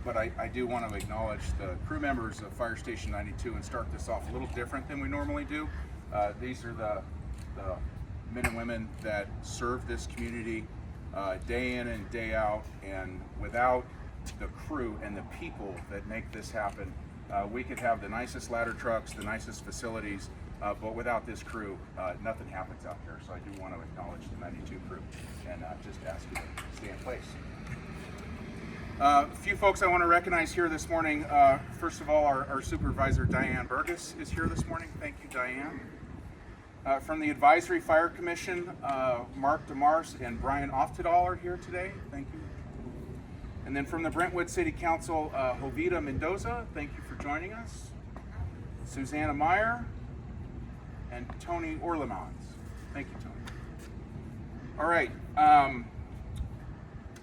But I do want to acknowledge the crew members of Fire Station 92 and start this off a little different than we normally do. These are the men and women that serve this community day in and day out, and without the crew and the people that make this happen, we could have the nicest ladder trucks, the nicest facilities, but without this crew, nothing happens out here. So I do want to acknowledge the 92 crew and just ask you to stay in place. A few folks I want to recognize here this morning. First of all, our Supervisor Diane Burgess is here this morning. Thank you, Diane. From the Advisory Fire Commission, Mark DeMars and Brian Oftedal are here today. Thank you. And then from the Brentwood City Council, Jovita Mendoza, thank you for joining us. Susanna Meyer and Tony Orlemans. Thank you, Tony. All right,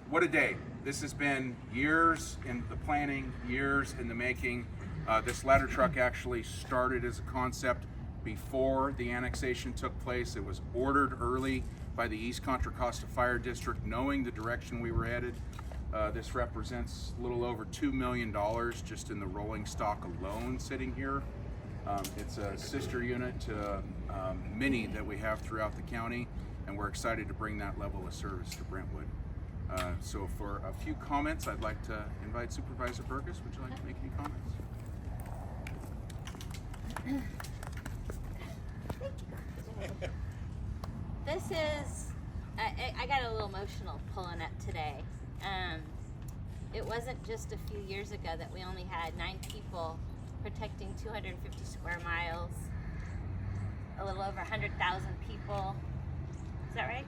what a day. This has been years in the planning, years in the making. This ladder truck actually started as a concept before the annexation took place. It was ordered early by the East Contra Costa Fire District, knowing the direction we were headed. This represents a little over $2 million just in the rolling stock alone sitting here. It's a sister unit to many that we have throughout the county, and we're excited to bring that level of service to Brentwood. So for a few comments, I'd like to invite Supervisor Burgess. Would you like to make any comments? This is, I got a little emotional pulling up today. It wasn't just a few years ago that we only had 9 people protecting 250 square miles, a little over 100,000 people. Is that right?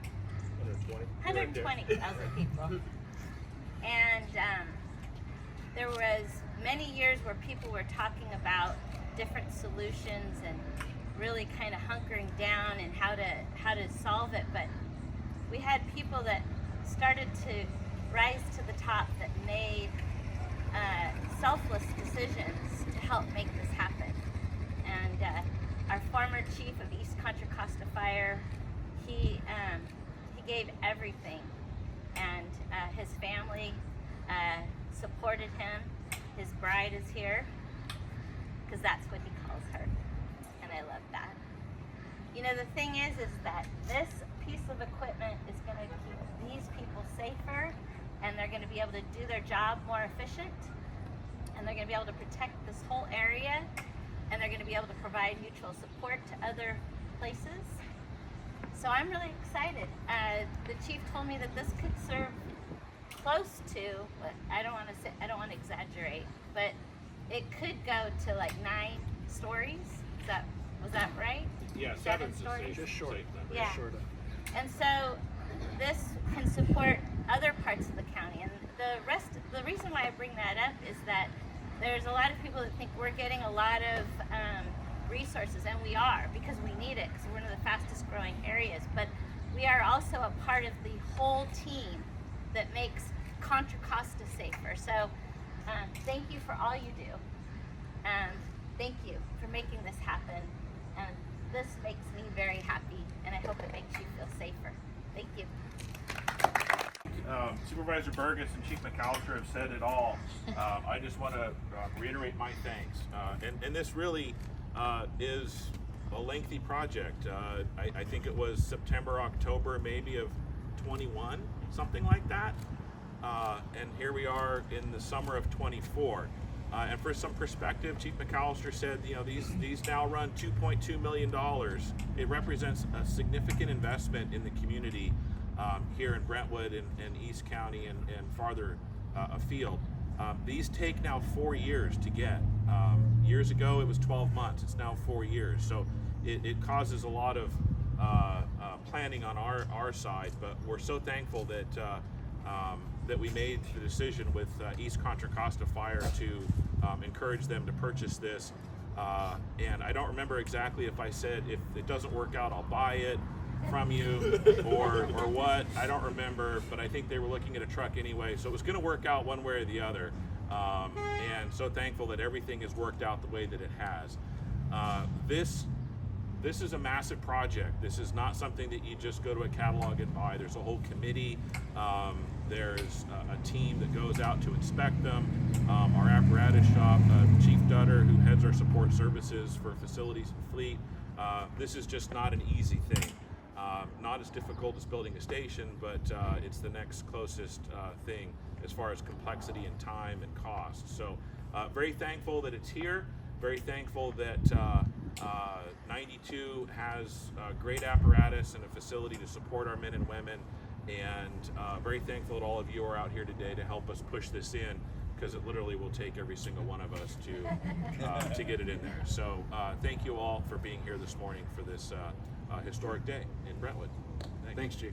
120,000 people. And there was many years where people were talking about different solutions and really kind of hunkering down and how to solve it, but we had people that started to rise to the top that made selfless decisions to help make this happen. And our former chief of East Contra Costa Fire, he gave everything, and his family supported him. His bride is here because that's what he calls her, and I love that. You know, the thing is that this piece of equipment is going to keep these people safer, and they're going to be able to do their job more efficient, and they're going to be able to protect this whole area, and they're going to be able to provide mutual support to other places. So I'm really excited. The chief told me that this could serve close to, I don't want to exaggerate, but it could go to like 9 stories. Was that right? Yeah, 7 stories. Just short. Yeah. Short. And so this can support other parts of the county. And the reason why I bring that up is that there's a lot of people that think we're getting a lot of resources, and we are, because we need it, because we're one of the fastest growing areas. But we are also a part of the whole team that makes Contra Costa safer. So thank you for all you do. Thank you for making this happen. And this makes me very happy, and I hope it makes you feel safer. Thank you. Supervisor Burgess and Chief McAllister have said it all. I just want to reiterate my thanks. And this really is a lengthy project. I think it was September, October, maybe of 21, something like that. And here we are in the summer of 24. And for some perspective, Chief McAllister said, you know, these now run $2.2 million. It represents a significant investment in the community here in Brentwood and East County and farther afield. These take now 4 years to get. Years ago, it was 12 months. It's now 4 years. So it causes a lot of planning on our side, but we're so thankful that that we made the decision with East Contra Costa Fire to encourage them to purchase this. And I don't remember exactly if I said, if it doesn't work out, I'll buy it from you or what. I don't remember, but I think they were looking at a truck anyway. So it was going to work out one way or the other. And so thankful that everything has worked out the way that it has. This is a massive project. This is not something that you just go to a catalog and buy. There's a whole committee There's a team that goes out to inspect them. Our apparatus shop, Chief Dutter, who heads our support services for facilities and fleet. This is just not an easy thing. Not as difficult as building a station, but it's the next closest thing as far as complexity and time and cost. So very thankful that it's here. Very thankful that 92 has great apparatus and a facility to support our men and women. And very thankful that all of you are out here today to help us push this in, because it literally will take every single one of us to get it in there. So thank you all for being here this morning for this historic day in Brentwood. Thanks, Chief.